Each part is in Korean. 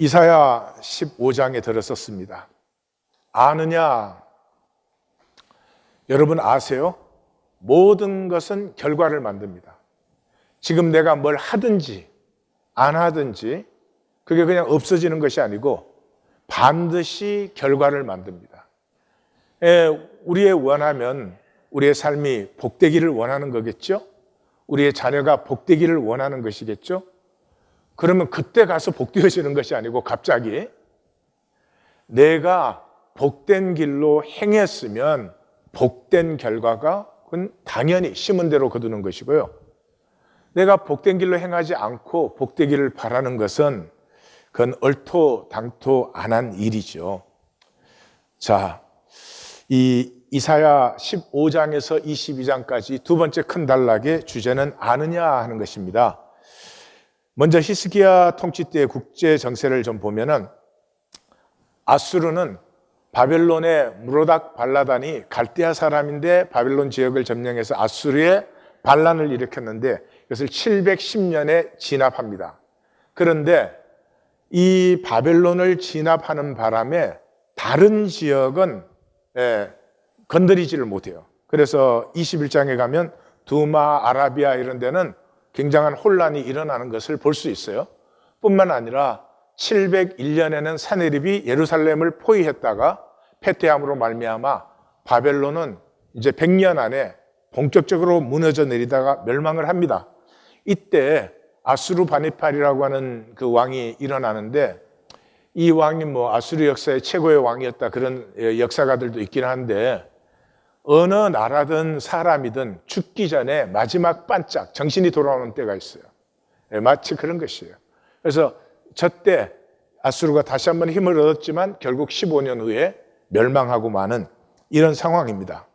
이사야 15장에 들었었습니다. 아느냐? 여러분 아세요? 모든 것은 결과를 만듭니다. 지금 내가 뭘 하든지 안 하든지 그게 그냥 없어지는 것이 아니고 반드시 결과를 만듭니다. 우리의 원하면 우리의 삶이 복되기를 원하는 거겠죠? 우리의 자녀가 복되기를 원하는 것이겠죠? 그러면 그때 가서 복되어지는 것이 아니고 갑자기 내가 복된 길로 행했으면 복된 결과가 그건 당연히 심은 대로 거두는 것이고요. 내가 복된 길로 행하지 않고 복되기를 바라는 것은 그건 얼토당토 안 한 일이죠. 자, 이 이사야 15장에서 22장까지 두 번째 큰 단락의 주제는 아느냐 하는 것입니다. 먼저 히스기야 통치 때의 국제 정세를 좀 보면은 아수르는 바벨론의 무로닥 발라단이 갈대아 사람인데 바벨론 지역을 점령해서 아수르의 반란을 일으켰는데 이것을 710년에 진압합니다. 그런데 이 바벨론을 진압하는 바람에 다른 지역은 건드리지를 못해요. 그래서 21장에 가면 두마, 아라비아 이런 데는 굉장한 혼란이 일어나는 것을 볼 수 있어요. 뿐만 아니라 701년에는 사네립이 예루살렘을 포위했다가 패퇴함으로 말미암아 바벨론은 이제 100년 안에 본격적으로 무너져 내리다가 멸망을 합니다. 이때 아수르 바니팔이라고 하는 그 왕이 일어나는데 이 왕이 아수르 역사의 최고의 왕이었다 그런 역사가들도 있긴 한데 어느 나라든 사람이든 죽기 전에 마지막 반짝 정신이 돌아오는 때가 있어요. 마치 그런 것이에요. 그래서 저때 아수르가 다시 한번 힘을 얻었지만 결국 15년 후에 멸망하고 마는 이런 상황입니다.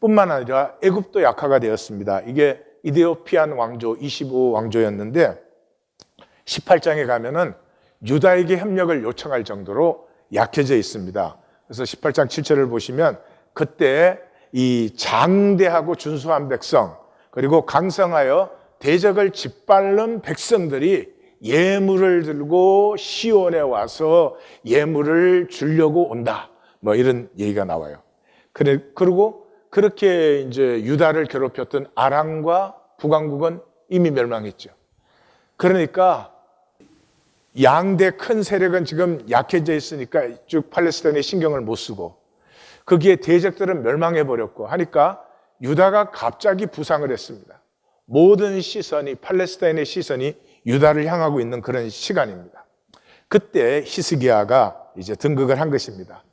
뿐만 아니라 애굽도 약화가 되었습니다. 이게 이디오피안 왕조 25왕조였는데 18장에 가면은 유다에게 협력을 요청할 정도로 약해져 있습니다. 그래서 18장 7절을 보시면 그때 이 장대하고 준수한 백성 그리고 강성하여 대적을 짓밟는 백성들이 예물을 들고 시온에 와서 예물을 주려고 온다. 이런 얘기가 나와요. 그리고 그렇게 이제 유다를 괴롭혔던 아람과 북왕국은 이미 멸망했죠. 그러니까 양대 큰 세력은 지금 약해져 있으니까 쭉 팔레스타인에 신경을 못 쓰고 거기에 대적들은 멸망해버렸고 하니까 유다가 갑자기 부상을 했습니다. 모든 시선이 팔레스타인의 시선이 유다를 향하고 있는 그런 시간입니다. 그때 히스기야가 이제 등극을 한 것입니다.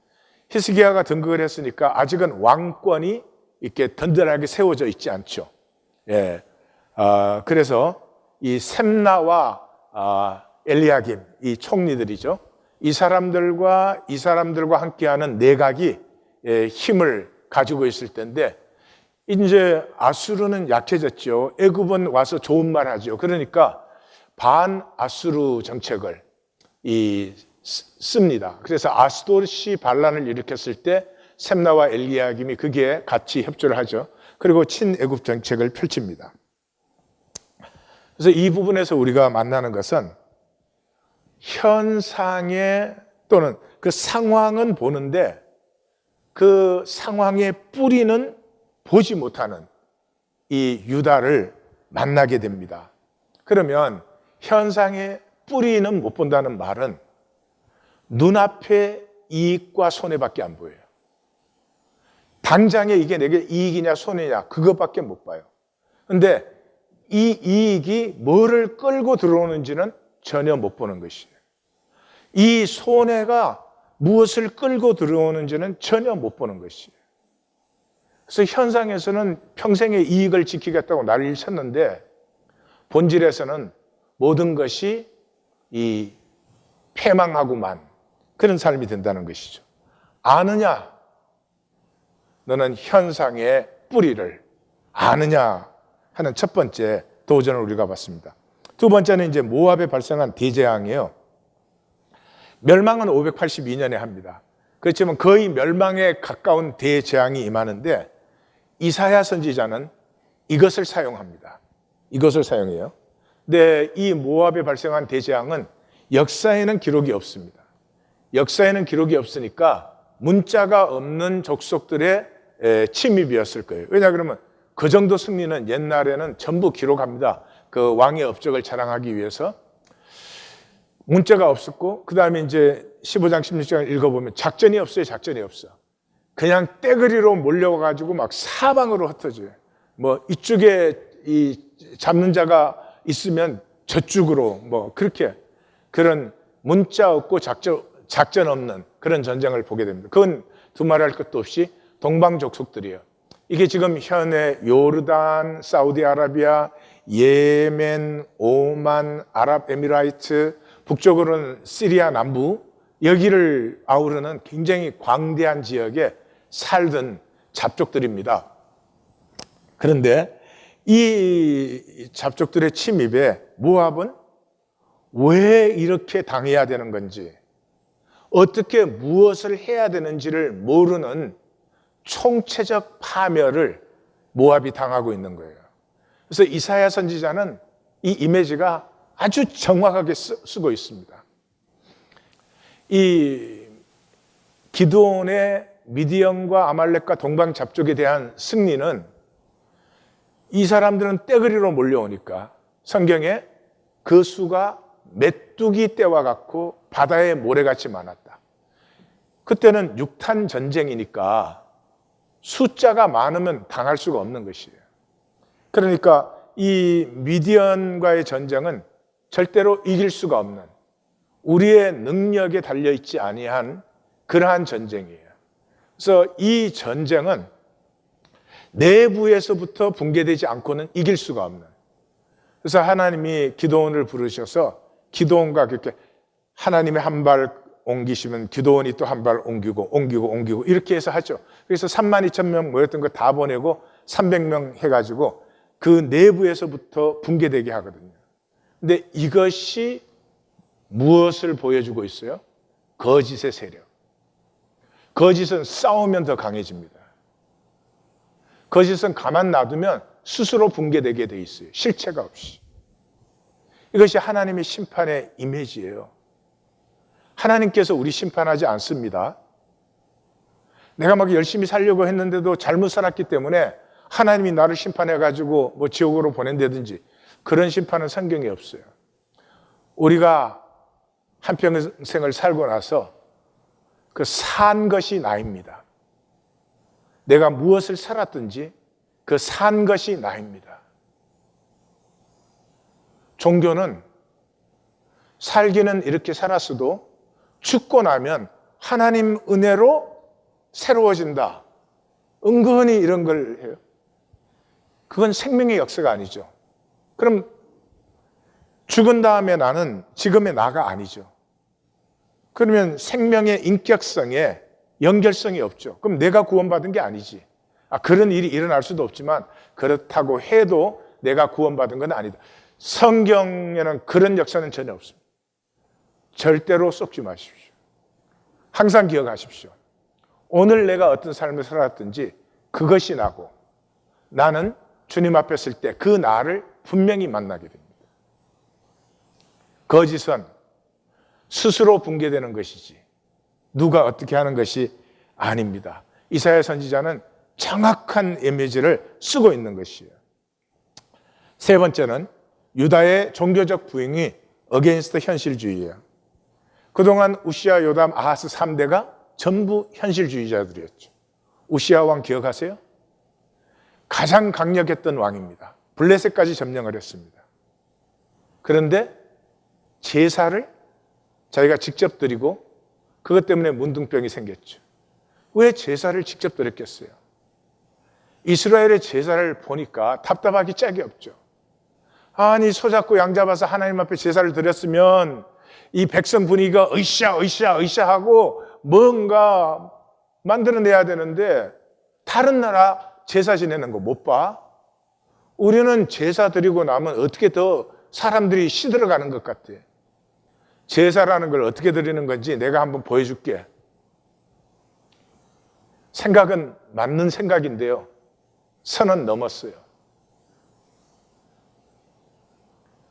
히스기야가 등극을 했으니까 아직은 왕권이 이렇게 든든하게 세워져 있지 않죠. 그래서 이 셈나와 엘리야김 이 총리들이죠. 이 사람들과 함께하는 내각이 힘을 가지고 있을 텐데 이제 아수르는 약해졌죠. 애굽은 와서 좋은 말 하죠. 그러니까 반 아수르 정책을 씁니다. 그래서 아스도르시 반란을 일으켰을 때 셈나와 엘리야김이 거기에 같이 협조를 하죠. 그리고 친애굽 정책을 펼칩니다. 그래서 이 부분에서 우리가 만나는 것은 현상에 또는 그 상황은 보는데 그 상황의 뿌리는 보지 못하는 이 유다를 만나게 됩니다. 그러면 현상의 뿌리는 못 본다는 말은 눈앞에 이익과 손해밖에 안 보여요. 당장에 이게 내게 이익이냐 손해냐 그것밖에 못 봐요. 그런데 이 이익이 뭐를 끌고 들어오는지는 전혀 못 보는 것이에요. 이 손해가 무엇을 끌고 들어오는지는 전혀 못 보는 것이에요. 그래서 현상에서는 평생의 이익을 지키겠다고 난리를 쳤는데 본질에서는 모든 것이 이 패망하고만 그런 삶이 된다는 것이죠. 아느냐? 너는 현상의 뿌리를 아느냐 하는 첫 번째 도전을 우리가 봤습니다. 두 번째는 이제 모압에 발생한 대재앙이에요. 멸망은 582년에 합니다. 그렇지만 거의 멸망에 가까운 대재앙이 임하는데 이사야 선지자는 이것을 사용합니다. 이것을 사용해요. 근데 이 모압에 발생한 대재앙은 역사에는 기록이 없습니다. 역사에는 기록이 없으니까 문자가 없는 족속들의 침입이었을 거예요. 왜냐 그러면 그 정도 승리는 옛날에는 전부 기록합니다. 그 왕의 업적을 자랑하기 위해서. 문자가 없었고, 그 다음에 이제 15장, 16장 읽어보면 작전이 없어요. 작전이 없어. 그냥 떼거리로 몰려와가지고 막 사방으로 흩어져요. 뭐 이쪽에 이 잡는 자가 있으면 저쪽으로 뭐 그렇게, 그런 문자 없고 작전 없는 그런 전쟁을 보게 됩니다. 그건 두말할 것도 없이 동방족속들이에요. 이게 지금 현재 요르단, 사우디아라비아, 예멘, 오만, 아랍에미라이트, 북쪽으로는 시리아 남부, 여기를 아우르는 굉장히 광대한 지역에 살던 잡족들입니다. 그런데 이 잡족들의 침입에 모압은 왜 이렇게 당해야 되는 건지, 어떻게 무엇을 해야 되는지를 모르는 총체적 파멸을 모압이 당하고 있는 거예요. 그래서 이사야 선지자는 이 이미지가 아주 정확하게 쓰고 있습니다. 이 기드온의 미디안과 아말렉과 동방 잡족에 대한 승리는 이 사람들은 떼거리로 몰려오니까 성경에 그 수가 메뚜기 떼와 같고 바다의 모래같이 많았다. 그때는 육탄 전쟁이니까 숫자가 많으면 당할 수가 없는 것이에요. 그러니까 이 미디안과의 전쟁은 절대로 이길 수가 없는, 우리의 능력에 달려있지 아니한 그러한 전쟁이에요. 그래서 이 전쟁은 내부에서부터 붕괴되지 않고는 이길 수가 없는, 그래서 하나님이 기드온을 부르셔서 기드온과 그렇게 하나님의 한 발 옮기시면 기드온이 또 한 발 옮기고 이렇게 해서 하죠. 그래서 32,000명 모였던 거 다 보내고 300명 해가지고 그 내부에서부터 붕괴되게 하거든요. 근데 이것이 무엇을 보여주고 있어요? 거짓의 세력. 거짓은 싸우면 더 강해집니다. 거짓은 가만 놔두면 스스로 붕괴되게 돼 있어요. 실체가 없이. 이것이 하나님의 심판의 이미지예요. 하나님께서 우리 심판하지 않습니다. 내가 막 열심히 살려고 했는데도 잘못 살았기 때문에 하나님이 나를 심판해가지고 뭐 지옥으로 보낸다든지 그런 심판은 성경에 없어요. 우리가 한평생을 살고 나서 그 산 것이 나입니다. 내가 무엇을 살았든지 그 산 것이 나입니다. 종교는 살기는 이렇게 살았어도 죽고 나면 하나님 은혜로 새로워진다. 은근히 이런 걸 해요. 그건 생명의 역사가 아니죠. 그럼 죽은 다음에 나는 지금의 나가 아니죠. 그러면 생명의 인격성에 연결성이 없죠. 그럼 내가 구원받은 게 아니지. 그런 일이 일어날 수도 없지만 그렇다고 해도 내가 구원받은 건 아니다. 성경에는 그런 역사는 전혀 없습니다. 절대로 속지 마십시오. 항상 기억하십시오. 오늘 내가 어떤 삶을 살았든지 그것이 나고 나는 주님 앞에 설 때 그 나를 분명히 만나게 됩니다. 거짓은 스스로 붕괴되는 것이지 누가 어떻게 하는 것이 아닙니다. 이사야 선지자는 정확한 이미지를 쓰고 있는 것이에요. 세 번째는 유다의 종교적 부흥이 어게인스트 현실주의예요. 그동안 우시아, 요담, 아하스 3대가 전부 현실주의자들이었죠. 우시아 왕 기억하세요? 가장 강력했던 왕입니다. 블레셋까지 점령을 했습니다. 그런데 제사를 자기가 직접 드리고 그것 때문에 문둥병이 생겼죠. 왜 제사를 직접 드렸겠어요? 이스라엘의 제사를 보니까 답답하기 짝이 없죠. 아니 소잡고 양 잡아서 하나님 앞에 제사를 드렸으면 이 백성 분위기가 으쌰 하고 뭔가 만들어내야 되는데 다른 나라 제사 지내는 거 못 봐? 우리는 제사 드리고 나면 어떻게 더 사람들이 시들어가는 것 같아. 제사라는 걸 어떻게 드리는 건지 내가 한번 보여줄게. 생각은 맞는 생각인데요. 선은 넘었어요.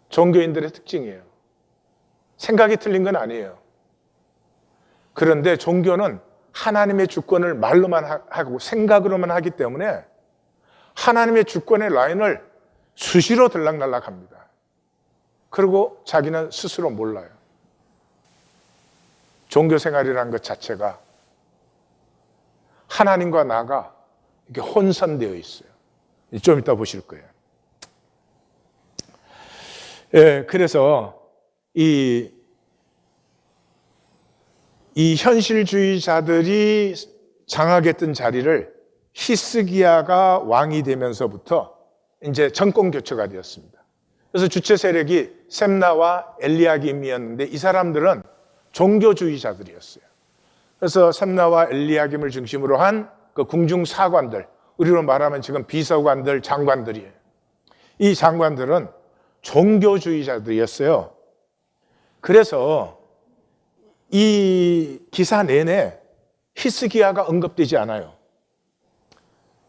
종교인들의 특징이에요. 생각이 틀린 건 아니에요. 그런데 종교는 하나님의 주권을 말로만 하고 생각으로만 하기 때문에 하나님의 주권의 라인을 수시로 들락날락합니다. 그리고 자기는 스스로 몰라요. 종교 생활이라는 것 자체가 하나님과 나가 이렇게 혼선되어 있어요. 좀 이따 보실 거예요. 예, 그래서 이 현실주의자들이 장악했던 자리를 히스기야가 왕이 되면서부터 이제 정권 교체가 되었습니다. 그래서 주체 세력이 셈나와 엘리야김이었는데 이 사람들은 종교주의자들이었어요. 그래서 셈나와 엘리야김을 중심으로 한 그 궁중 사관들, 우리로 말하면 지금 비서관들, 장관들이에요. 이 장관들은 종교주의자들이었어요. 그래서 이 기사 내내 히스기야가 언급되지 않아요.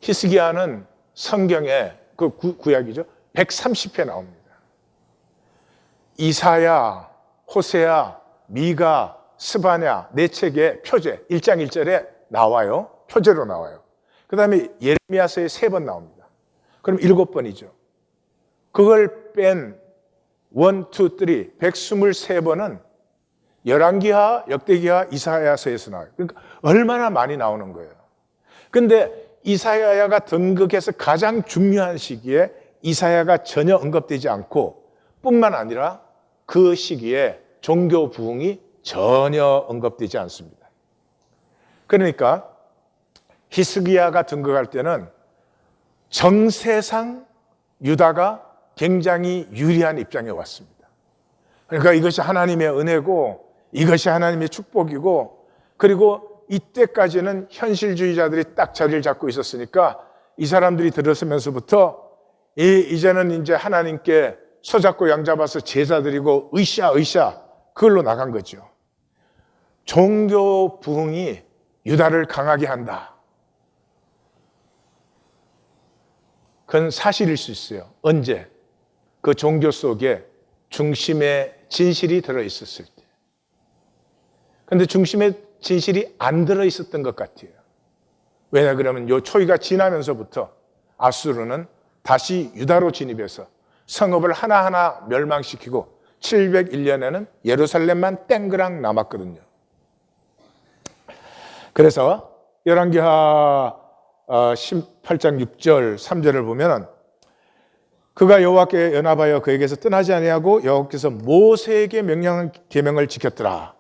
히스기야는 성경에 그 구약이죠. 130회 나옵니다. 이사야, 호세야, 미가, 스바냐 네 책의 표제 1장 1절에 나와요. 표제로 나와요. 그 다음에 예레미야서에 3번 나옵니다. 그럼 7번이죠. 그걸 뺀 1, 2, 3, 123번은 열왕기하, 역대기하, 이사야서에서 나와요. 그러니까 얼마나 많이 나오는 거예요. 근데 이사야가 등극해서 가장 중요한 시기에 이사야가 전혀 언급되지 않고 뿐만 아니라 그 시기에 종교 부흥이 전혀 언급되지 않습니다. 그러니까 히스기야가 등극할 때는 정세상 유다가 굉장히 유리한 입장에 왔습니다. 그러니까 이것이 하나님의 은혜고 이것이 하나님의 축복이고 그리고 이때까지는 현실주의자들이 딱 자리를 잡고 있었으니까 이 사람들이 들어서면서부터 이제는 이제 하나님께 손잡고 양잡아서 제사 드리고 으쌰 그걸로 나간 거죠. 종교 부흥이 유다를 강하게 한다. 그건 사실일 수 있어요. 언제? 그 종교 속에 중심에 진실이 들어있었을 때. 그런데 중심에 진실이 안 들어있었던 것 같아요. 왜냐 그러면 요 초기가 지나면서부터 아수르는 다시 유다로 진입해서 성읍을 하나하나 멸망시키고 701년에는 예루살렘만 땡그랑 남았거든요. 그래서 열왕기하 18장 6절 3절을 보면 그가 여호와께 연합하여 그에게서 떠나지 아니하고 여호와께서 모세에게 명령한 계명을 지켰더라.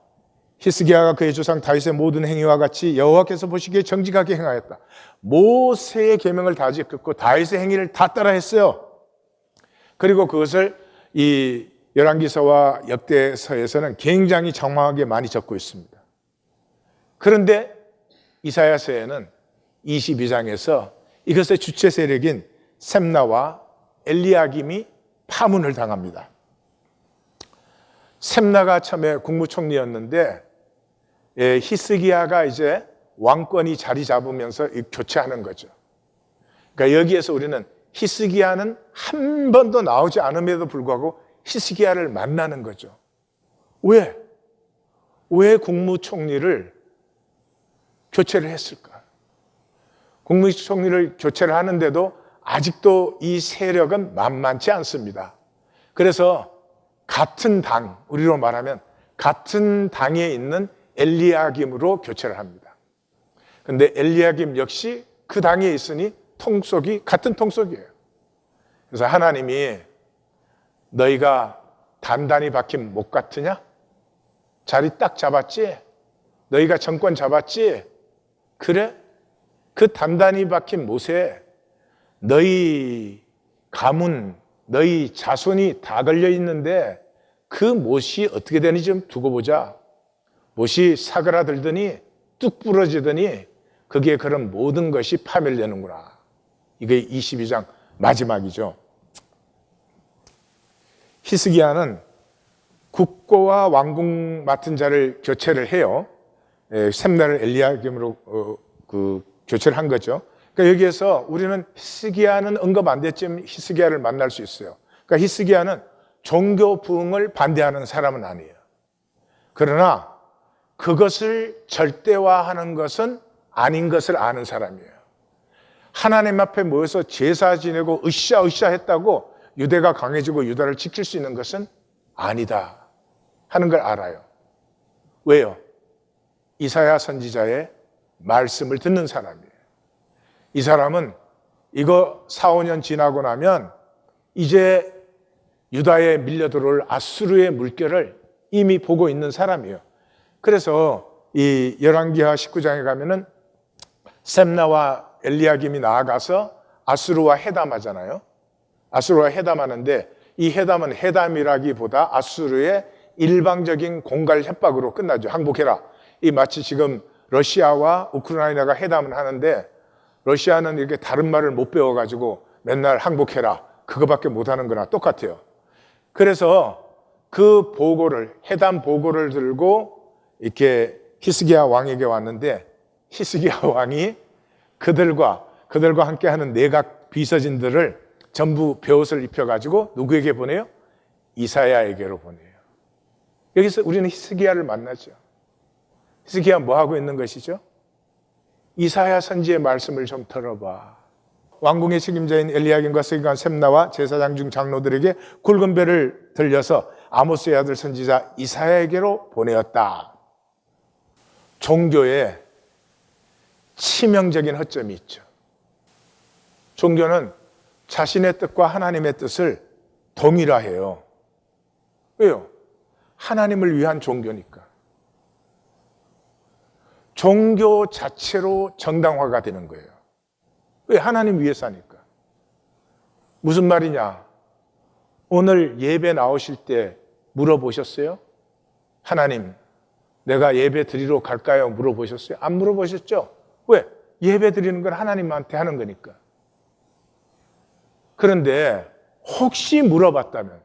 히스기야가 그의 조상 다윗의 모든 행위와 같이 여호와께서 보시기에 정직하게 행하였다. 모세의 계명을 다 지켰고 다윗의 행위를 다 따라했어요. 그리고 그것을 이 열왕기서와 역대서에서는 굉장히 장황하게 많이 적고 있습니다. 그런데 이사야서에는 22장에서 이것의 주체 세력인 셈나와 엘리야김이 파문을 당합니다. 셈나가 처음에 국무총리였는데 히스기야가 이제 왕권이 자리 잡으면서 교체하는 거죠. 그러니까 여기에서 우리는 히스기야는 한 번도 나오지 않음에도 불구하고 히스기야를 만나는 거죠. 왜? 왜 국무총리를 교체를 했을까? 국무총리를 교체를 하는데도 아직도 이 세력은 만만치 않습니다. 그래서 같은 당, 우리로 말하면 같은 당에 있는 엘리야김으로 교체를 합니다. 그런데 엘리야김 역시 그 당에 있으니 통속이 같은 통속이에요. 그래서 하나님이 너희가 단단히 박힌 목 같으냐? 자리 딱 잡았지? 너희가 정권 잡았지? 그래? 그 단단히 박힌 못에 너희 가문, 너희 자손이 다 걸려 있는데 그 못이 어떻게 되는지 좀 두고 보자. 못이 사그라들더니 뚝 부러지더니 그게 그런 모든 것이 파멸되는구나. 이게 22장 마지막이죠. 히스기야는 국고와 왕궁 맡은 자를 교체를 해요. 셈나를 엘리야김으로 교체를 한 거죠. 그러니까 여기에서 우리는 히스기야는 언급 안 됐지만 히스기야를 만날 수 있어요. 그러니까 히스기야는 종교 부흥을 반대하는 사람은 아니에요. 그러나 그것을 절대화하는 것은 아닌 것을 아는 사람이에요. 하나님 앞에 모여서 제사 지내고 으쌰으쌰 했다고 유대가 강해지고 유다를 지킬 수 있는 것은 아니다 하는 걸 알아요. 왜요? 이사야 선지자의 말씀을 듣는 사람이에요. 이 사람은 이거 4, 5년 지나고 나면 이제 유다에 밀려들어올 아수르의 물결을 이미 보고 있는 사람이에요. 그래서 이 열왕기하 19장에 가면은 셈나와 엘리야김이 나아가서 아수르와 회담하잖아요. 아수르와 회담하는데 이 회담은 회담이라기보다 아수르의 일방적인 공갈 협박으로 끝나죠. 항복해라. 이 마치 지금 러시아와 우크라이나가 회담을 하는데 러시아는 이렇게 다른 말을 못 배워가지고 맨날 항복해라. 그거밖에 못하는 거나 똑같아요. 그래서 그 보고를, 회담 보고를 들고 이렇게 히스기야 왕에게 왔는데 히스기야 왕이 그들과 함께하는 내각 비서진들을 전부 베옷을 입혀가지고 누구에게 보내요? 이사야에게로 보내요. 여기서 우리는 히스기야를 만나죠. 히스기야 뭐 하고 있는 것이죠? 이사야 선지의 말씀을 좀 들어봐. 왕궁의 책임자인 엘리야김과 서기관 셈나와 제사장 중 장로들에게 굵은 배를 들려서 아모스의 아들 선지자 이사야에게로 보내었다. 종교에 치명적인 허점이 있죠. 종교는 자신의 뜻과 하나님의 뜻을 동일화해요. 왜요? 하나님을 위한 종교니까. 종교 자체로 정당화가 되는 거예요. 왜? 하나님 위해서 하니까. 무슨 말이냐? 오늘 예배 나오실 때 물어보셨어요? 하나님, 내가 예배 드리러 갈까요? 물어보셨어요? 안 물어보셨죠? 왜? 예배 드리는 건 하나님한테 하는 거니까. 그런데 혹시 물어봤다면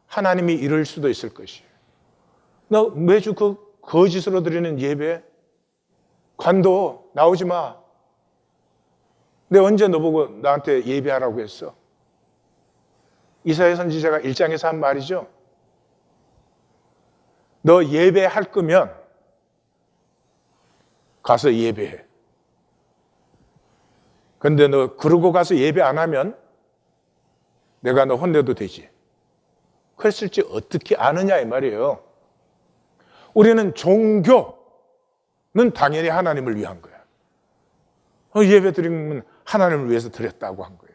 하나님이 이럴 수도 있을 것이에요. 너 매주 그 거짓으로 드리는 예배 관도 나오지 마. 내가 언제 너보고 나한테 예배하라고 했어? 이사야 선지자가 1장에서 한 말이죠. 너 예배할 거면 가서 예배해. 근데 너 그러고 가서 예배 안 하면 내가 너 혼내도 되지. 그랬을지 어떻게 아느냐 이 말이에요. 우리는 종교는 당연히 하나님을 위한 거야. 예배 드리면 하나님을 위해서 드렸다고 한 거예요.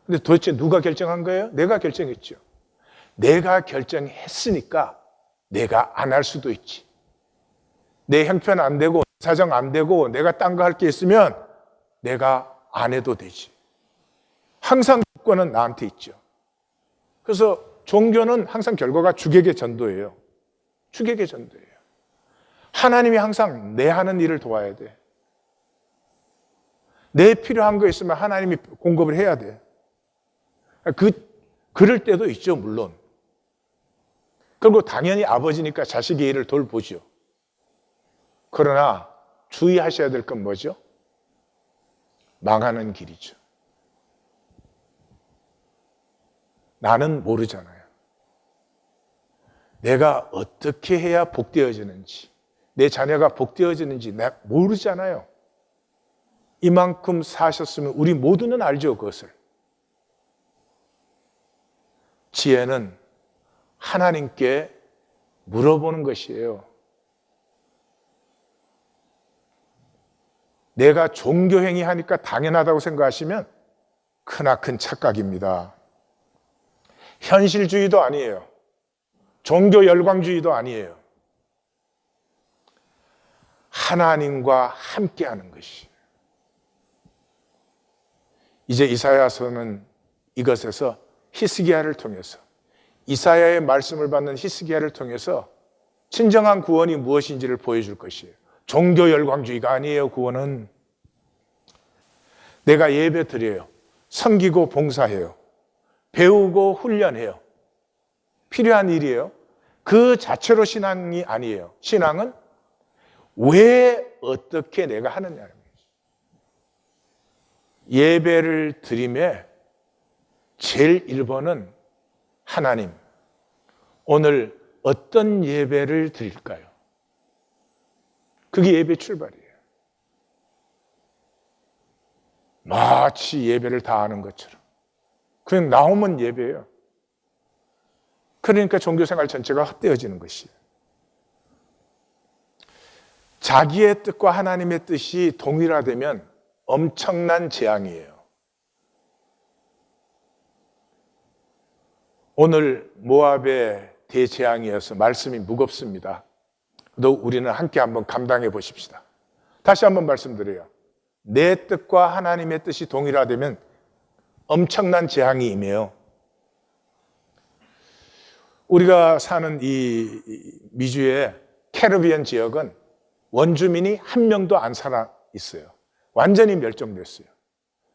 근데 도대체 누가 결정한 거예요? 내가 결정했죠. 내가 결정했으니까 내가 안 할 수도 있지. 내 형편 안 되고 사정 안 되고 내가 딴 거 할 게 있으면 내가 안 해도 되지. 항상 조건은 나한테 있죠. 그래서 종교는 항상 결과가 주객의 전도예요. 주객의 전도예요. 하나님이 항상 내 하는 일을 도와야 돼. 내 필요한 거 있으면 하나님이 공급을 해야 돼. 그럴 때도 있죠, 물론. 그리고 당연히 아버지니까 자식의 일을 돌보죠. 그러나 주의하셔야 될 건 뭐죠? 망하는 길이죠. 나는 모르잖아요. 내가 어떻게 해야 복되어지는지, 내 자녀가 복되어지는지 내가 모르잖아요. 이만큼 사셨으면 우리 모두는 알죠, 그것을. 지혜는 하나님께 물어보는 것이에요. 내가 종교행위 하니까 당연하다고 생각하시면 크나큰 착각입니다. 현실주의도 아니에요. 종교 열광주의도 아니에요. 하나님과 함께하는 것이. 이제 이사야서는 이것에서 히스기야를 통해서 이사야의 말씀을 받는 히스기야를 통해서 진정한 구원이 무엇인지를 보여줄 것이에요. 종교 열광주의가 아니에요. 구원은 내가 예배 드려요. 섬기고 봉사해요. 배우고 훈련해요. 필요한 일이에요. 그 자체로 신앙이 아니에요. 신앙은 왜 어떻게 내가 하느냐는 거예요. 예배를 드림에 제일 1번은 하나님, 오늘 어떤 예배를 드릴까요? 그게 예배 출발이에요. 마치 예배를 다 하는 것처럼. 그냥 나오면 예배예요. 그러니까 종교생활 전체가 헛되어지는 것이에요. 자기의 뜻과 하나님의 뜻이 동일화되면 엄청난 재앙이에요. 오늘 모압의 대재앙이어서 말씀이 무겁습니다. 또 우리는 함께 한번 감당해 보십시다. 다시 한번 말씀드려요. 내 뜻과 하나님의 뜻이 동일화되면 엄청난 재앙이 임해요. 우리가 사는 이 미주의 캐리비안 지역은 원주민이 한 명도 안 살아 있어요. 완전히 멸종됐어요.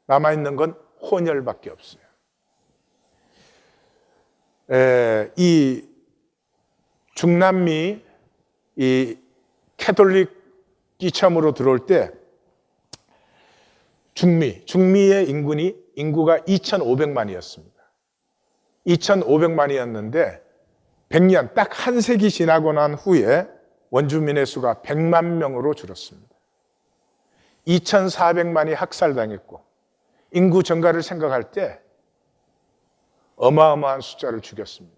남아있는 건 혼혈밖에 없어요. 이 중남미 이 캐톨릭이 처음으로 들어올 때 중미의 인구가 2,500만이었습니다. 2,500만이었는데 100년, 딱 한 세기 지나고 난 후에 원주민의 수가 100만 명으로 줄었습니다. 2,400만이 학살당했고 인구 증가를 생각할 때 어마어마한 숫자를 죽였습니다.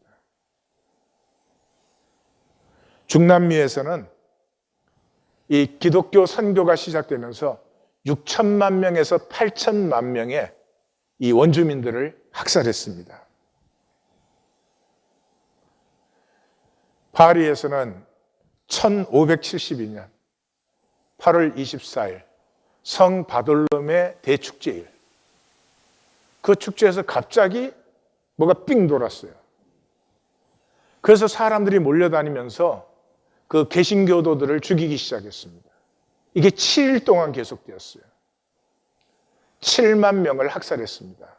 중남미에서는 이 기독교 선교가 시작되면서 6천만 명에서 8천만 명의 이 원주민들을 학살했습니다. 파리에서는 1572년 8월 24일 성 바돌롬의 대축제일, 그 축제에서 갑자기 뭐가 삥 돌았어요. 그래서 사람들이 몰려다니면서 그 개신교도들을 죽이기 시작했습니다. 이게 7일 동안 계속되었어요. 7만 명을 학살했습니다.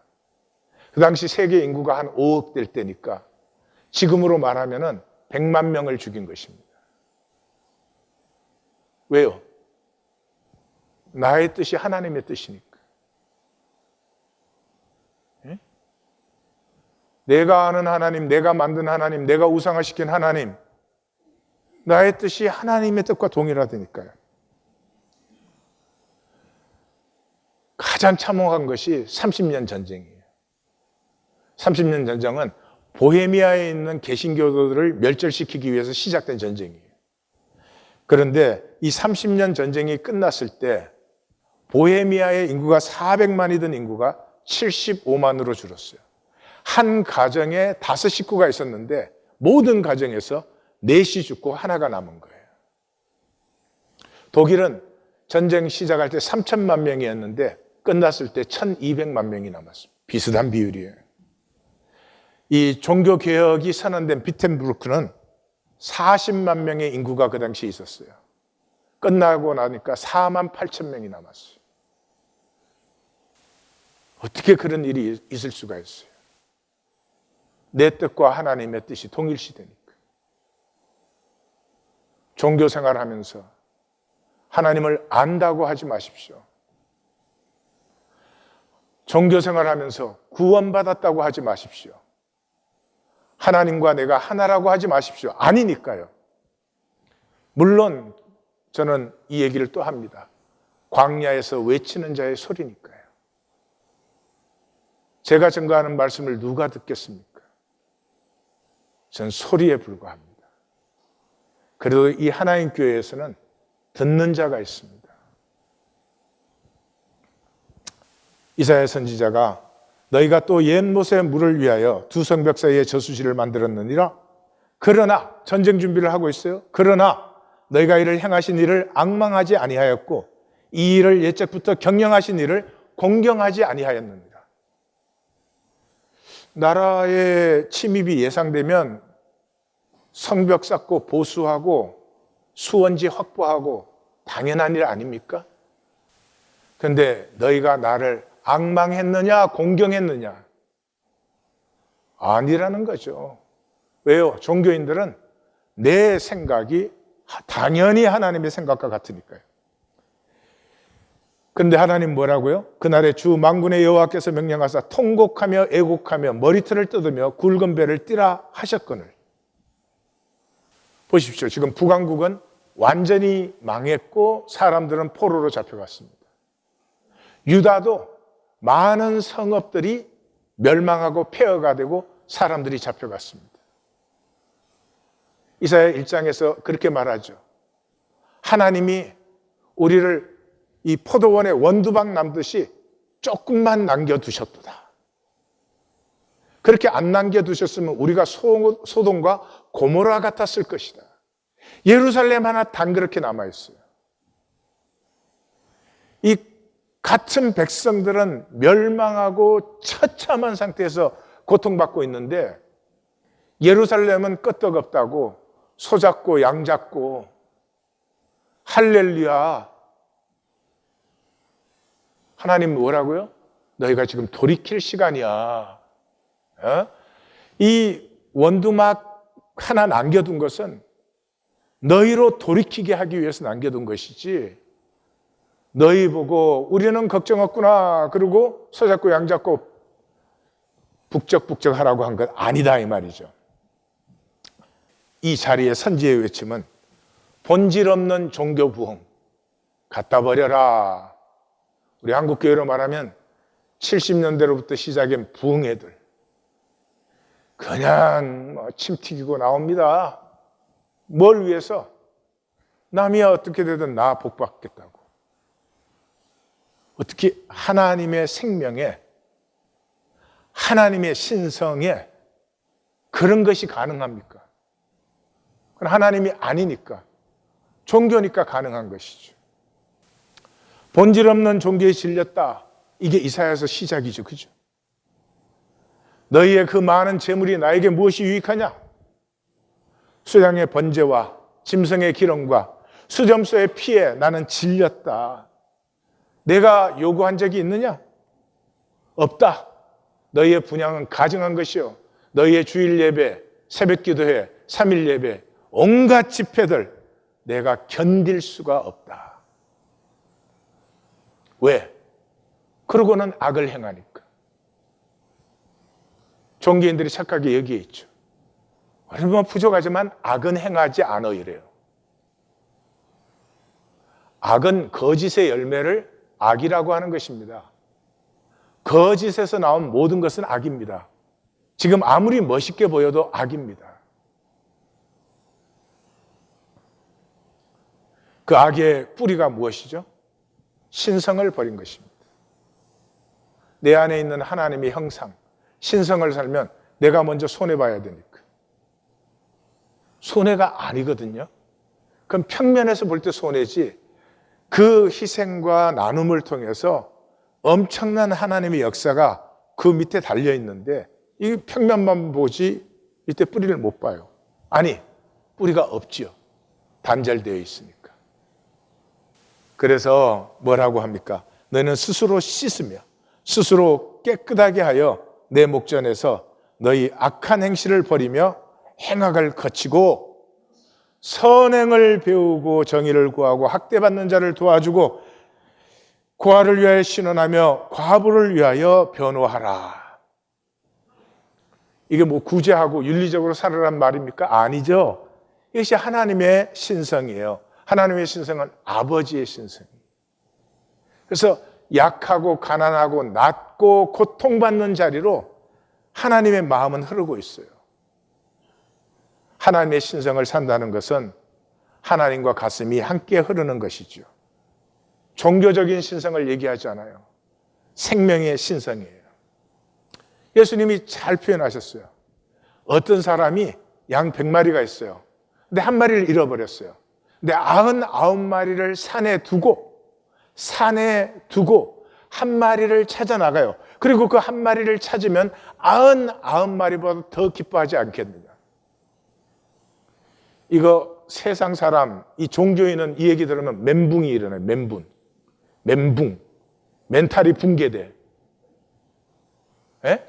그 당시 세계 인구가 한 5억 될 때니까 지금으로 말하면 100만 명을 죽인 것입니다. 왜요? 나의 뜻이 하나님의 뜻이니까. 예? 내가 아는 하나님, 내가 만든 하나님, 내가 우상화시킨 하나님, 나의 뜻이 하나님의 뜻과 동일하다니까요. 가장 참혹한 것이 30년 전쟁이에요. 30년 전쟁은 보헤미아에 있는 개신교도들을 멸절시키기 위해서 시작된 전쟁이에요. 그런데 이 30년 전쟁이 끝났을 때 보헤미아의 인구가 400만이던 인구가 75만으로 줄었어요. 한 가정에 5 식구가 있었는데 모든 가정에서 4이 죽고 하나가 남은 거예요. 독일은 전쟁 시작할 때 3천만 명이었는데 끝났을 때 1,200만 명이 남았습니다. 비슷한 비율이에요. 이 종교개혁이 선언된 비텐부르크는 40만 명의 인구가 그 당시에 있었어요. 끝나고 나니까 4만 8천 명이 남았어요. 어떻게 그런 일이 있을 수가 있어요? 내 뜻과 하나님의 뜻이 동일시되니까. 종교생활하면서 하나님을 안다고 하지 마십시오. 종교생활하면서 구원받았다고 하지 마십시오. 하나님과 내가 하나라고 하지 마십시오. 아니니까요. 물론 저는 이 얘기를 또 합니다. 광야에서 외치는 자의 소리니까요. 제가 증거하는 말씀을 누가 듣겠습니까? 전 소리에 불과합니다. 그래도 이 하나님 교회에서는 듣는 자가 있습니다. 이사야 선지자가 너희가 또 옛못의 물을 위하여 두 성벽 사이에 저수지를 만들었느니라. 그러나 전쟁 준비를 하고 있어요. 그러나 너희가 이를 행하신 일을 앙망하지 아니하였고 이 일을 옛적부터 경영하신 일을 공경하지 아니하였느니라. 나라의 침입이 예상되면 성벽 쌓고 보수하고 수원지 확보하고 당연한 일 아닙니까? 그런데 너희가 나를 앙망했느냐 공경했느냐? 아니라는 거죠. 왜요? 종교인들은 내 생각이 당연히 하나님의 생각과 같으니까요. 그런데 하나님 뭐라고요? 그날에 주 만군의 여호와께서 명령하사 통곡하며 애곡하며 머리털을 뜯으며 굵은 배를 띠라 하셨거늘. 보십시오. 지금 북왕국은 완전히 망했고 사람들은 포로로 잡혀갔습니다. 유다도 많은 성읍들이 멸망하고 폐허가 되고 사람들이 잡혀갔습니다. 이사야 1장에서 그렇게 말하죠. 하나님이 우리를 이 포도원의 원두막 남듯이 조금만 남겨두셨도다. 그렇게 안 남겨두셨으면 우리가 소돔과 고모라 같았을 것이다. 예루살렘 하나 단그렇게 남아있어요. 이 같은 백성들은 멸망하고 처참한 상태에서 고통받고 있는데 예루살렘은 끄떡없다고 소잡고 양잡고 할렐루야. 하나님 뭐라고요? 너희가 지금 돌이킬 시간이야. 이 원두막 하나 남겨둔 것은 너희로 돌이키게 하기 위해서 남겨둔 것이지 너희 보고 우리는 걱정 없구나 그러고 서잡고 양잡고 북적북적 하라고 한 것 아니다 이 말이죠. 이 자리에 선지의 외침은 본질 없는 종교 부흥 갖다 버려라. 우리 한국교회로 말하면 70년대로부터 시작한 부흥회들 그냥 침 튀기고 나옵니다. 뭘 위해서? 남이야 어떻게 되든 나 복 받겠다고. 어떻게 하나님의 생명에 하나님의 신성에 그런 것이 가능합니까? 그건 하나님이 아니니까 종교니까 가능한 것이죠. 본질 없는 종교에 질렸다. 이게 이사야서 시작이죠. 그죠? 너희의 그 많은 재물이 나에게 무엇이 유익하냐? 수양의 번제와 짐승의 기름과 수점소의 피에 나는 질렸다. 내가 요구한 적이 있느냐? 없다. 너희의 분향은 가증한 것이요. 너희의 주일 예배, 새벽 기도회, 3일 예배, 온갖 집회들 내가 견딜 수가 없다. 왜? 그러고는 악을 행하니까. 종교인들이 착하게 여기에 있죠. 얼마나 부족하지만 악은 행하지 않아 이래요. 악은 거짓의 열매를 악이라고 하는 것입니다. 거짓에서 나온 모든 것은 악입니다. 지금 아무리 멋있게 보여도 악입니다. 그 악의 뿌리가 무엇이죠? 신성을 버린 것입니다. 내 안에 있는 하나님의 형상, 신성을 살면 내가 먼저 손해봐야 되니까. 손해가 아니거든요. 그럼 평면에서 볼 때 손해지 그 희생과 나눔을 통해서 엄청난 하나님의 역사가 그 밑에 달려있는데 이 평면만 보지 밑에 뿌리를 못 봐요. 아니, 뿌리가 없지요. 단절되어 있으니까. 그래서 뭐라고 합니까? 너희는 스스로 씻으며 스스로 깨끗하게 하여 내 목전에서 너희 악한 행실을 버리며 행악을 거치고 선행을 배우고 정의를 구하고 학대받는 자를 도와주고 고아를 위하여 신원하며 과부를 위하여 변호하라. 이게 뭐 구제하고 윤리적으로 살아란 말입니까? 아니죠. 이것이 하나님의 신성이에요. 하나님의 신성은 아버지의 신성이에요. 그래서 약하고 가난하고 낮고 고통받는 자리로 하나님의 마음은 흐르고 있어요. 하나님의 신성을 산다는 것은 하나님과 가슴이 함께 흐르는 것이죠. 종교적인 신성을 얘기하지 않아요. 생명의 신성이에요. 예수님이 잘 표현하셨어요. 어떤 사람이 양 100마리가 있어요. 근데 한 마리를 잃어버렸어요. 근데 99마리를 산에 두고 한 마리를 찾아 나가요. 그리고 그 한 마리를 찾으면 99마리보다 더 기뻐하지 않겠느냐. 이거 세상 사람, 이 종교인은 이 얘기 들으면 멘붕이 일어나요. 멘붕. 멘탈이 붕괴돼. 예?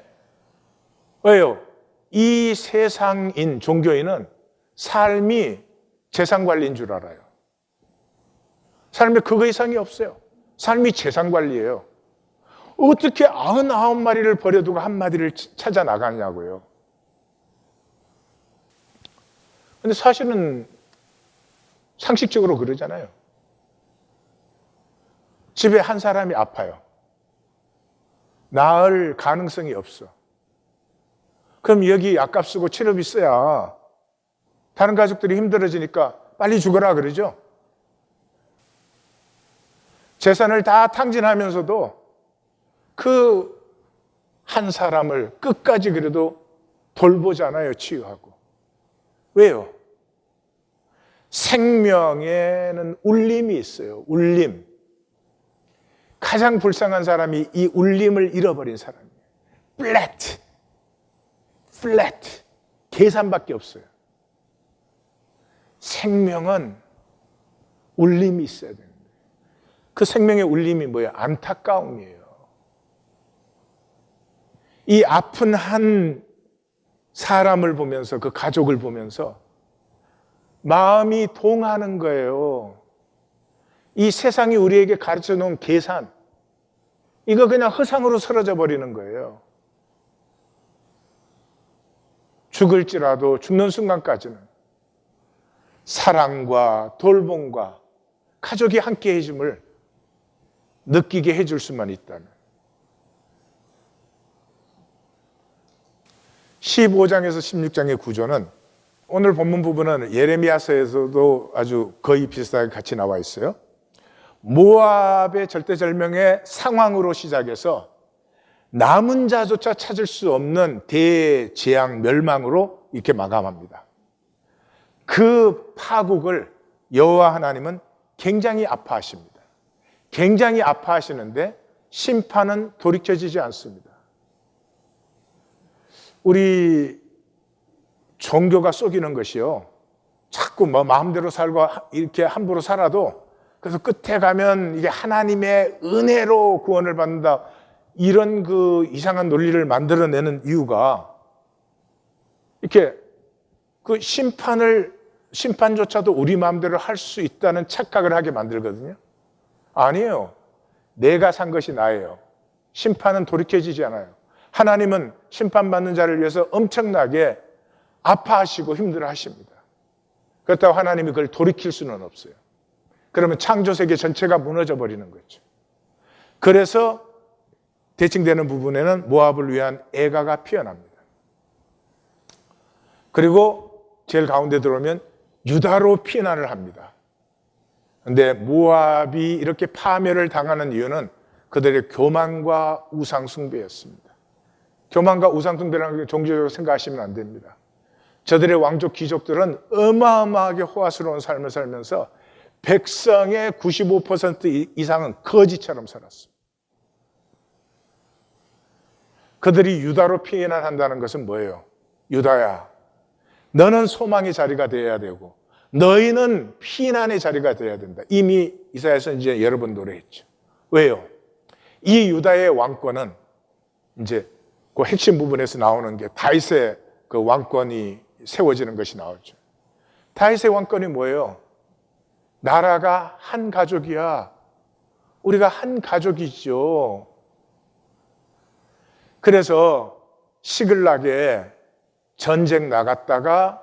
왜요? 이 세상인 종교인은 삶이 재산관리인 줄 알아요. 삶에 그거 이상이 없어요. 삶이 재산관리예요. 어떻게 99마리를 버려두고 한 마리를 찾아 나가냐고요. 근데 사실은 상식적으로 그러잖아요. 집에 한 사람이 아파요. 나을 가능성이 없어. 그럼 여기 약값 쓰고 치료비 써야 다른 가족들이 힘들어지니까 빨리 죽어라 그러죠. 재산을 다 탕진하면서도 그 한 사람을 끝까지 그래도 돌보잖아요, 치유하고. 왜요? 생명에는 울림이 있어요, 울림. 가장 불쌍한 사람이 이 울림을 잃어버린 사람이에요. flat. 계산밖에 없어요. 생명은 울림이 있어야 되는데 그 생명의 울림이 뭐예요? 안타까움이에요. 이 아픈 한 사람을 보면서, 그 가족을 보면서 마음이 동하는 거예요. 이 세상이 우리에게 가르쳐 놓은 계산, 이거 그냥 허상으로 사라져 버리는 거예요. 죽을지라도 죽는 순간까지는 사랑과 돌봄과 가족이 함께 해줌을 느끼게 해줄 수만 있다면. 15장에서 16장의 구조는 오늘 본문 부분은 예레미야서에서도 아주 거의 비슷하게 같이 나와 있어요. 모압의 절대절명의 상황으로 시작해서 남은 자조차 찾을 수 없는 대재앙 멸망으로 이렇게 마감합니다. 그 파국을 여호와 하나님은 굉장히 아파하십니다. 굉장히 아파하시는데 심판은 돌이켜지지 않습니다. 우리 종교가 속이는 것이요, 자꾸 뭐 마음대로 살고 이렇게 함부로 살아도 그래서 끝에 가면 이게 하나님의 은혜로 구원을 받는다, 이런 그 이상한 논리를 만들어내는 이유가 이렇게 그 심판조차도 우리 마음대로 할 수 있다는 착각을 하게 만들거든요. 아니에요. 내가 산 것이 나예요. 심판은 돌이켜지지 않아요. 하나님은 심판받는 자를 위해서 엄청나게 아파하시고 힘들어하십니다. 그렇다고 하나님이 그걸 돌이킬 수는 없어요. 그러면 창조세계 전체가 무너져 버리는 거죠. 그래서 대칭되는 부분에는 모압을 위한 애가가 피어납니다. 그리고 제일 가운데 들어오면 유다로 피난을 합니다. 그런데 모압이 이렇게 파멸을 당하는 이유는 그들의 교만과 우상숭배였습니다. 교만과 우상숭배라는 게 종교적으로 생각하시면 안 됩니다. 저들의 왕족 귀족들은 어마어마하게 호화스러운 삶을 살면서 백성의 95% 이상은 거지처럼 살았습니다. 그들이 유다로 피난한다는 것은 뭐예요? 유다야, 너는 소망의 자리가 되어야 되고 너희는 피난의 자리가 되어야 된다. 이미 이사야서 이제 여러 번 노래했죠. 왜요? 이 유다의 왕권은 이제 그 핵심 부분에서 나오는 게 다윗의 그 왕권이 세워지는 것이 나오죠. 다윗의 왕권이 뭐예요? 나라가 한 가족이야. 우리가 한 가족이죠. 그래서 시글락에 전쟁 나갔다가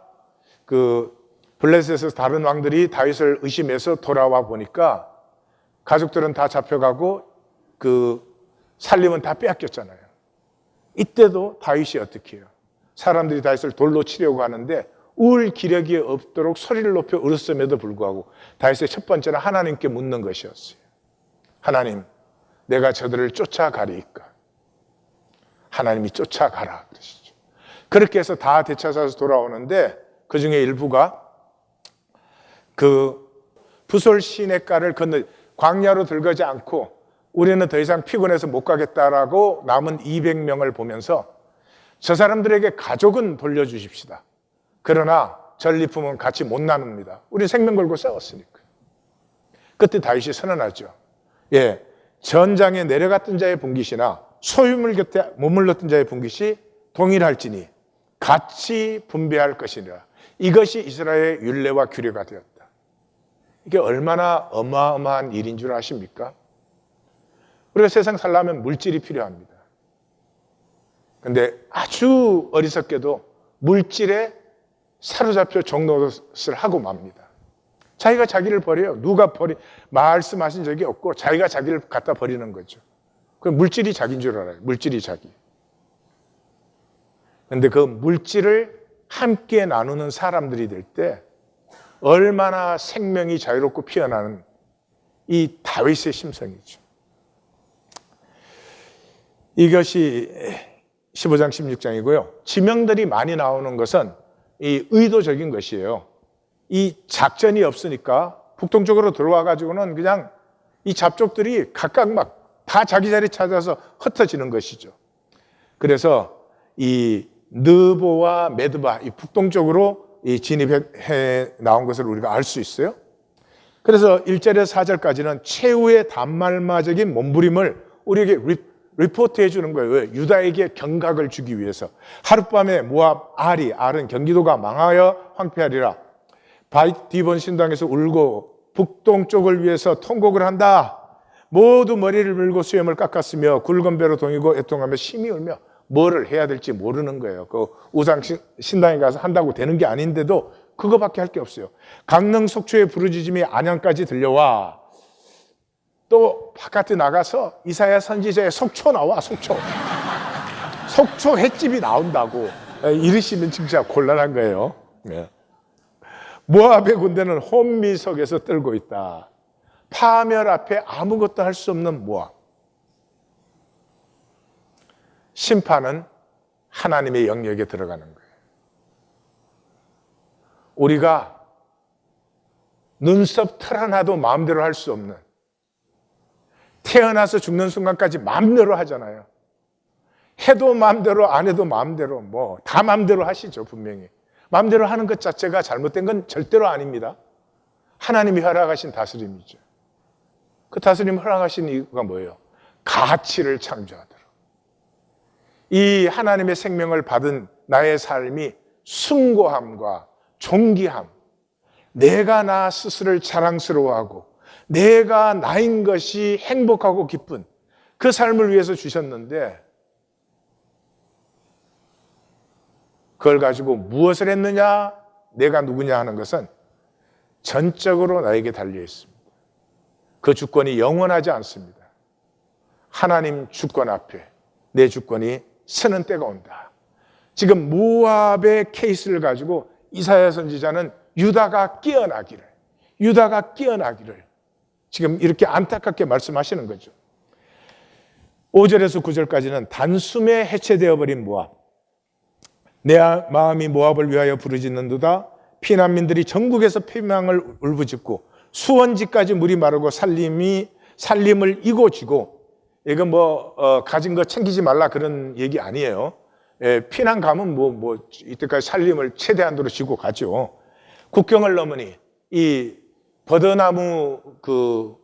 그 블레셋에서 다른 왕들이 다윗을 의심해서 돌아와 보니까 가족들은 다 잡혀가고 그 살림은 다 빼앗겼잖아요. 이때도 다윗이 어떻게 해요? 사람들이 다윗을 돌로 치려고 하는데 울 기력이 없도록 소리를 높여 울었음에도 불구하고 다윗의 첫 번째는 하나님께 묻는 것이었어요. 하나님, 내가 저들을 쫓아가리이까? 하나님이 쫓아가라 그러시죠. 그렇게 해서 다 되찾아서 돌아오는데 그 중에 일부가 그 부솔 시내가를 건너 광야로 들어가지 않고 우리는 더 이상 피곤해서 못 가겠다라고 남은 200명을 보면서 저 사람들에게 가족은 돌려주십시다. 그러나 전리품은 같이 못 나눕니다. 우리 생명 걸고 싸웠으니까. 그때 다윗이 선언하죠. 예, 전장에 내려갔던 자의 분깃이나 소유물 곁에 머물렀던 자의 분깃이 동일할지니 같이 분배할 것이니라. 이것이 이스라엘의 율례와 규례가 되었다. 이게 얼마나 어마어마한 일인 줄 아십니까? 우리가 세상 살려면 물질이 필요합니다. 그런데 아주 어리석게도 물질에 사로잡혀 종노릇을 하고 맙니다. 자기가 자기를 버려요. 누가 말씀하신 적이 없고 자기가 자기를 갖다 버리는 거죠. 그 물질이 자기인 줄 알아요. 물질이 자기. 그런데 그 물질을 함께 나누는 사람들이 될 때 얼마나 생명이 자유롭고 피어나는 이 다윗의 심성이죠. 이것이 15장 16장이고요. 지명들이 많이 나오는 것은 이 의도적인 것이에요. 이 작전이 없으니까 북동쪽으로 들어와 가지고는 그냥 이 잡족들이 각각 막 다 자기 자리 찾아서 흩어지는 것이죠. 그래서 이 느보와 메드바 이 북동쪽으로 이 진입해 나온 것을 우리가 알 수 있어요. 그래서 1절에서 4절까지는 최후의 단말마적인 몸부림을 우리에게 리포트해 주는 거예요. 왜? 유다에게 경각을 주기 위해서. 하룻밤에 모압 알은 경기도가 망하여 황폐하리라. 바이디본 신당에서 울고 북동쪽을 위해서 통곡을 한다. 모두 머리를 밀고 수염을 깎았으며 굵은 배로 동이고 애통하며 심히 울며 뭐를 해야 될지 모르는 거예요. 그 우상 신당에 가서 한다고 되는 게 아닌데도 그거밖에 할 게 없어요. 강릉 속초의 부르짖음이 안양까지 들려와. 또 바깥에 나가서 이사야 선지자의 속초 나와. 속초 횟집이 나온다고 이르시면 진짜 곤란한 거예요. 모압의 군대는 혼미석에서 떨고 있다. 파멸 앞에 아무것도 할 수 없는 모압. 심판은 하나님의 영역에 들어가는 거예요. 우리가 눈썹 털 하나도 마음대로 할 수 없는, 태어나서 죽는 순간까지 마음대로 하잖아요. 해도 마음대로 안 해도 마음대로 뭐 다 마음대로 하시죠. 분명히 마음대로 하는 것 자체가 잘못된 건 절대로 아닙니다. 하나님이 허락하신 다스림이죠. 그 다스림 허락하신 이유가 뭐예요? 가치를 창조하도록. 이 하나님의 생명을 받은 나의 삶이 숭고함과 존귀함, 내가 나 스스로를 자랑스러워하고 내가 나인 것이 행복하고 기쁜 그 삶을 위해서 주셨는데 그걸 가지고 무엇을 했느냐, 내가 누구냐 하는 것은 전적으로 나에게 달려 있습니다. 그 주권이 영원하지 않습니다. 하나님 주권 앞에 내 주권이 서는 때가 온다. 지금 모압의 케이스를 가지고 이사야 선지자는 유다가 깨어나기를 지금 이렇게 안타깝게 말씀하시는 거죠. 5절에서 9절까지는 단숨에 해체되어 버린 모압. 내 마음이 모압을 위하여 부르짖는도다. 피난민들이 전국에서 피망을 울부짖고 수원지까지 물이 마르고 살림을 이고지고, 이건 가진 거 챙기지 말라 그런 얘기 아니에요. 피난 가면 이때까지 살림을 최대한도로 지고 가죠. 국경을 넘으니 이 버드나무 그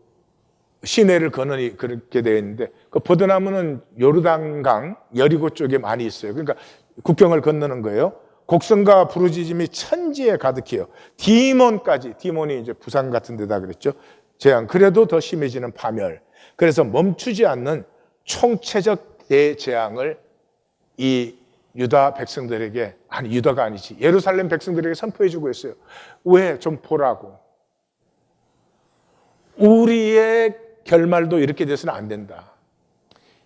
시내를 거느니 그렇게 되어 있는데, 그 버드나무는 요르단강 여리고 쪽에 많이 있어요. 그러니까 국경을 건너는 거예요. 곡성과 부르짖음이 천지에 가득해요. 디몬이 이제 부산 같은 데다 그랬죠. 재앙. 그래도 더 심해지는 파멸. 그래서 멈추지 않는 총체적 대재앙을 이 유다 백성들에게, 아니 유다가 아니지, 예루살렘 백성들에게 선포해 주고 있어요. 왜? 좀 보라고. 우리의 결말도 이렇게 돼서는 안 된다.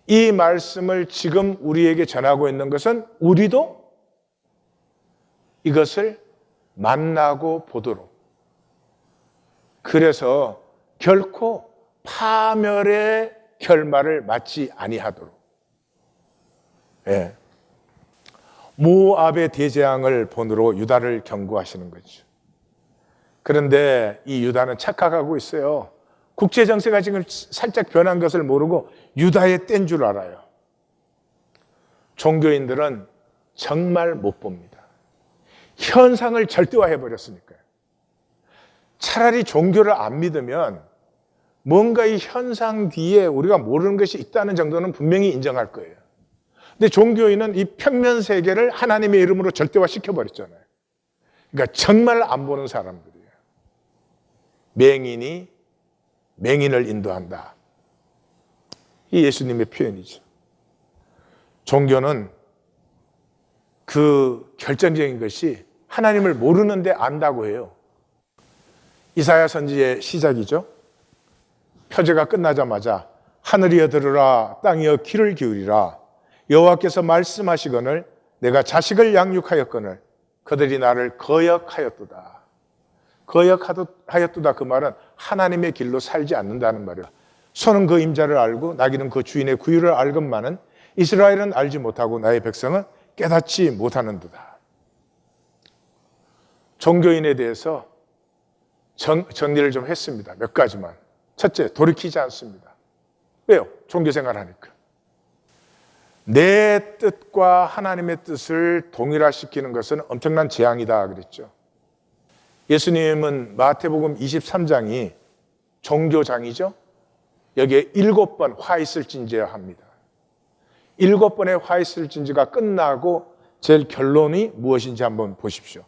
이 말씀을 지금 우리에게 전하고 있는 것은 우리도 이것을 만나고 보도록, 그래서 결코 파멸의 결말을 맞지 아니하도록. 모압의 대재앙을 본으로 유다를 경고하시는 거죠. 그런데 이 유다는 착각하고 있어요. 국제 정세가 지금 살짝 변한 것을 모르고 유다의 때인 줄 알아요. 종교인들은 정말 못 봅니다. 현상을 절대화해 버렸으니까요. 차라리 종교를 안 믿으면 뭔가 이 현상 뒤에 우리가 모르는 것이 있다는 정도는 분명히 인정할 거예요. 근데 종교인은 이 평면 세계를 하나님의 이름으로 절대화 시켜버렸잖아요. 그러니까 정말 안 보는 사람들이에요. 맹인이 맹인을 인도한다. 이 예수님의 표현이죠. 종교는 그 결정적인 것이 하나님을 모르는데 안다고 해요. 이사야 선지의 시작이죠. 표제가 끝나자마자 하늘이여 들으라 땅이여 귀를 기울이라 여호와께서 말씀하시거늘 내가 자식을 양육하였거늘 그들이 나를 거역하였도다. 거역하였도다 그 말은 하나님의 길로 살지 않는다는 말이에요. 소는 그 임자를 알고 나귀는 그 주인의 구유를 알건만은 이스라엘은 알지 못하고 나의 백성은 깨닫지 못하는도다. 종교인에 대해서 정리를 좀 했습니다. 몇 가지만. 첫째, 돌이키지 않습니다. 왜요? 종교생활 하니까. 내 뜻과 하나님의 뜻을 동일화시키는 것은 엄청난 재앙이다 그랬죠. 예수님은 마태복음 23장이 종교장이죠. 여기에 7번 화 있을진지야 합니다. 7번의 화 있을진지가 끝나고 제일 결론이 무엇인지 한번 보십시오.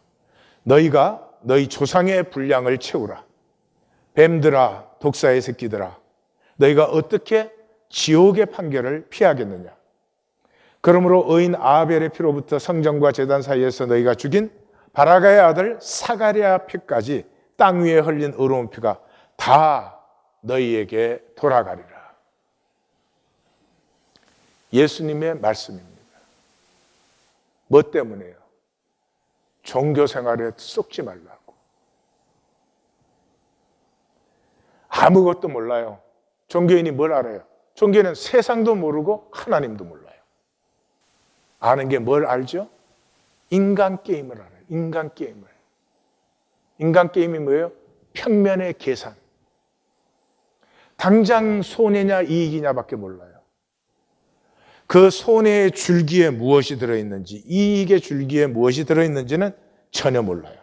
너희가 너희 조상의 분량을 채우라. 뱀들아 독사의 새끼들아 너희가 어떻게 지옥의 판결을 피하겠느냐. 그러므로 의인 아벨의 피로부터 성전과 제단 사이에서 너희가 죽인 바라가의 아들 사가랴 피까지 땅 위에 흘린 의로운 피가 다 너희에게 돌아가리라. 예수님의 말씀입니다. 뭐 때문에요? 종교 생활에 쏙지 말라고. 아무것도 몰라요. 종교인이 뭘 알아요? 종교인은 세상도 모르고 하나님도 몰라요. 아는 게 뭘 알죠? 인간 게임을 알아요. 인간 게임을. 인간 게임이 뭐예요? 평면의 계산. 당장 손해냐 이익이냐 밖에 몰라요. 그 손해의 줄기에 무엇이 들어있는지, 이익의 줄기에 무엇이 들어있는지는 전혀 몰라요.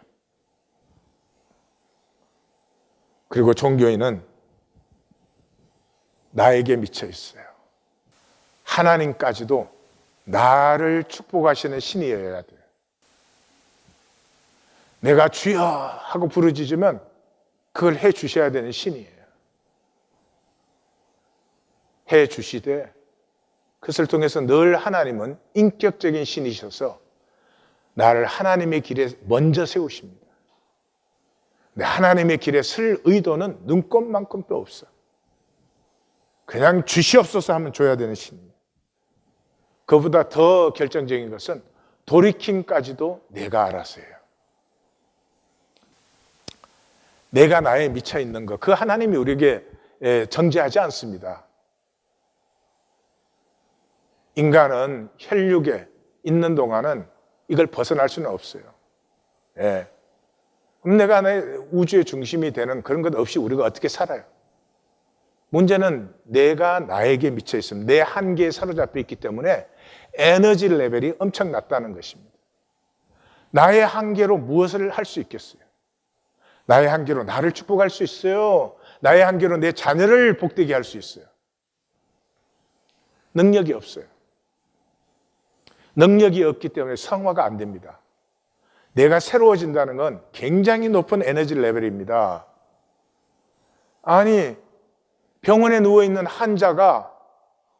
그리고 종교인은 나에게 미쳐 있어요. 하나님까지도 나를 축복하시는 신이어야 돼요. 내가 주여 하고 부르짖으면 그걸 해 주셔야 되는 신이에요. 해 주시되 그것을 통해서 늘 하나님은 인격적인 신이셔서 나를 하나님의 길에 먼저 세우십니다. 근데 하나님의 길에 쓸 의도는 눈꼽만큼도 없어. 그냥 주시옵소서 하면 줘야 되는 신이에요. 그보다 더 결정적인 것은 돌이킴까지도 내가 알아서 해요. 내가 나에 미쳐 있는 것, 그 하나님이 우리에게 정죄하지 않습니다. 인간은 혈육에 있는 동안은 이걸 벗어날 수는 없어요. 예. 그럼 내가 내 우주의 중심이 되는 그런 것 없이 우리가 어떻게 살아요? 문제는 내가 나에게 미쳐 있으면 내 한계에 사로잡혀 있기 때문에 에너지 레벨이 엄청 낮다는 것입니다. 나의 한계로 무엇을 할 수 있겠어요? 나의 한계로 나를 축복할 수 있어요. 나의 한계로 내 자녀를 복되게 할 수 있어요. 능력이 없어요. 능력이 없기 때문에 성화가 안 됩니다. 내가 새로워진다는 건 굉장히 높은 에너지 레벨입니다. 아니, 병원에 누워있는 환자가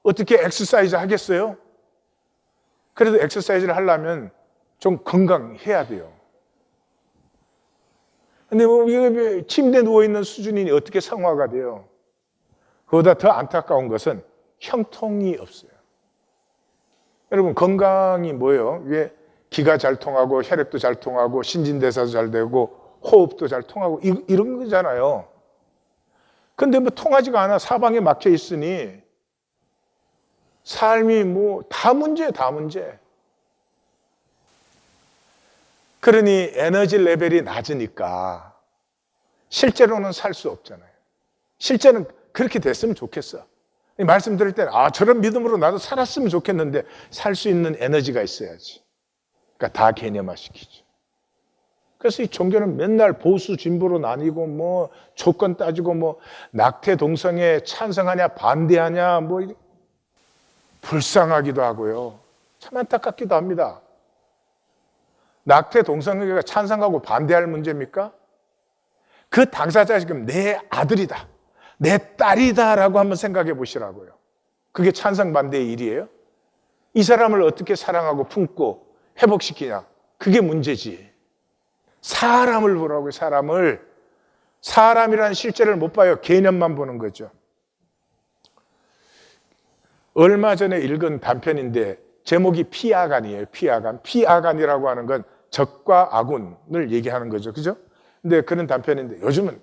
어떻게 엑서사이즈 하겠어요? 그래도 엑서사이즈를 하려면 좀 건강해야 돼요. 근데 뭐 침대에 누워있는 수준이 어떻게 성화가 돼요? 그보다 더 안타까운 것은 형통이 없어요. 여러분 건강이 뭐예요? 왜 기가 잘 통하고 혈액도 잘 통하고 신진대사도 잘 되고 호흡도 잘 통하고 이런 거잖아요. 근데 뭐 통하지가 않아. 사방에 막혀 있으니 삶이 뭐 다 문제예요. 다 문제. 그러니 에너지 레벨이 낮으니까 실제로는 살 수 없잖아요. 실제는 그렇게 됐으면 좋겠어. 말씀 들을 때는 저런 믿음으로 나도 살았으면 좋겠는데 살 수 있는 에너지가 있어야지. 그러니까 다 개념화시키죠. 그래서 이 종교는 맨날 보수 진보로 나뉘고 뭐 조건 따지고 뭐 낙태 동성애 찬성하냐 반대하냐 뭐 불쌍하기도 하고요. 참 안타깝기도 합니다. 낙태 동성애가 찬성하고 반대할 문제입니까? 그 당사자가 지금 내 아들이다, 내 딸이다라고 한번 생각해 보시라고요. 그게 찬성 반대의 일이에요? 이 사람을 어떻게 사랑하고 품고 회복시키냐? 그게 문제지. 사람을 보라고요. 사람을. 사람이라는 실제를 못 봐요. 개념만 보는 거죠. 얼마 전에 읽은 단편인데 제목이 피아간이에요. 피아간. 피아간이라고 하는 건 적과 아군을 얘기하는 거죠. 그죠? 근데 그런 단편인데 요즘은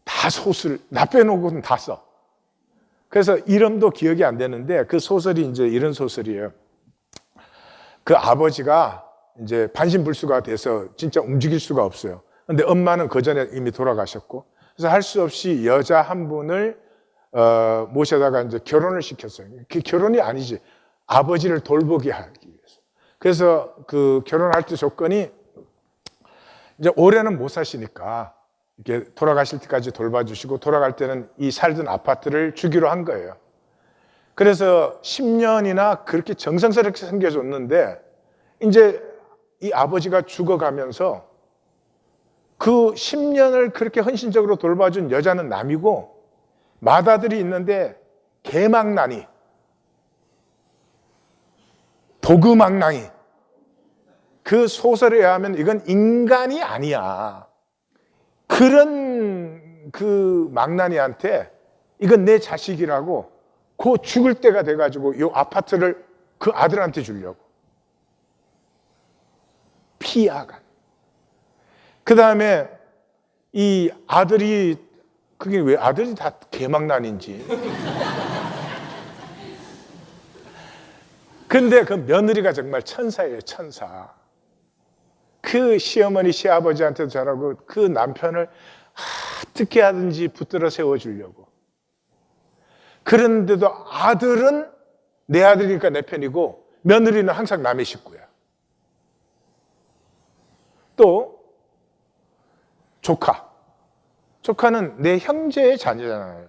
다 소설, 나 빼놓고는 다 써. 그래서 이름도 기억이 안 되는데 그 소설이 이제 이런 소설이에요. 그 아버지가 이제 반신불수가 돼서 진짜 움직일 수가 없어요. 근데 엄마는 그 전에 이미 돌아가셨고, 그래서 할 수 없이 여자 한 분을 모셔다가 이제 결혼을 시켰어요. 그 결혼이 아니지. 아버지를 돌보게 하기 위해서. 그래서 그 결혼할 때 조건이 이제 올해는 못 사시니까 이렇게 돌아가실 때까지 돌봐주시고 돌아갈 때는 이 살던 아파트를 주기로 한 거예요. 그래서 10년이나 그렇게 정성스럽게 생겨줬는데 이제 이 아버지가 죽어가면서 그 10년을 그렇게 헌신적으로 돌봐준 여자는 남이고 맏아들이 있는데 개망나니, 도그망나니, 그 소설에 의하면 이건 인간이 아니야. 그런 그 망나니한테 이건 내 자식이라고 그 죽을 때가 돼가지고 이 아파트를 그 아들한테 주려고. 피아간. 그 다음에 이 아들이, 그게 왜 아들이 다 개망난인지. 근데 그 며느리가 정말 천사예요, 천사. 그 시어머니, 시아버지한테도 잘하고 그 남편을 어떻게 하든지 붙들어 세워주려고. 그런데도 아들은 내 아들이니까 내 편이고 며느리는 항상 남의 식구야. 또 조카는 내 형제의 자녀잖아요.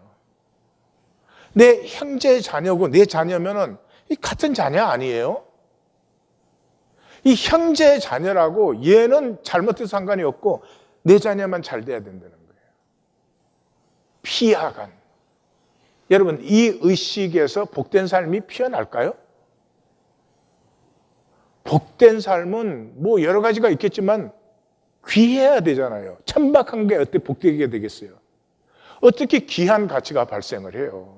내 형제의 자녀고 내 자녀면은 같은 자녀 아니에요? 이 형제의 자녀라고 얘는 잘못해도 상관이 없고 내 자녀만 잘 돼야 된다는 거예요. 피아간. 여러분, 이 의식에서 복된 삶이 피어날까요? 복된 삶은 뭐 여러 가지가 있겠지만 귀해야 되잖아요. 천박한 게 어떻게 복되게 되겠어요? 어떻게 귀한 가치가 발생을 해요?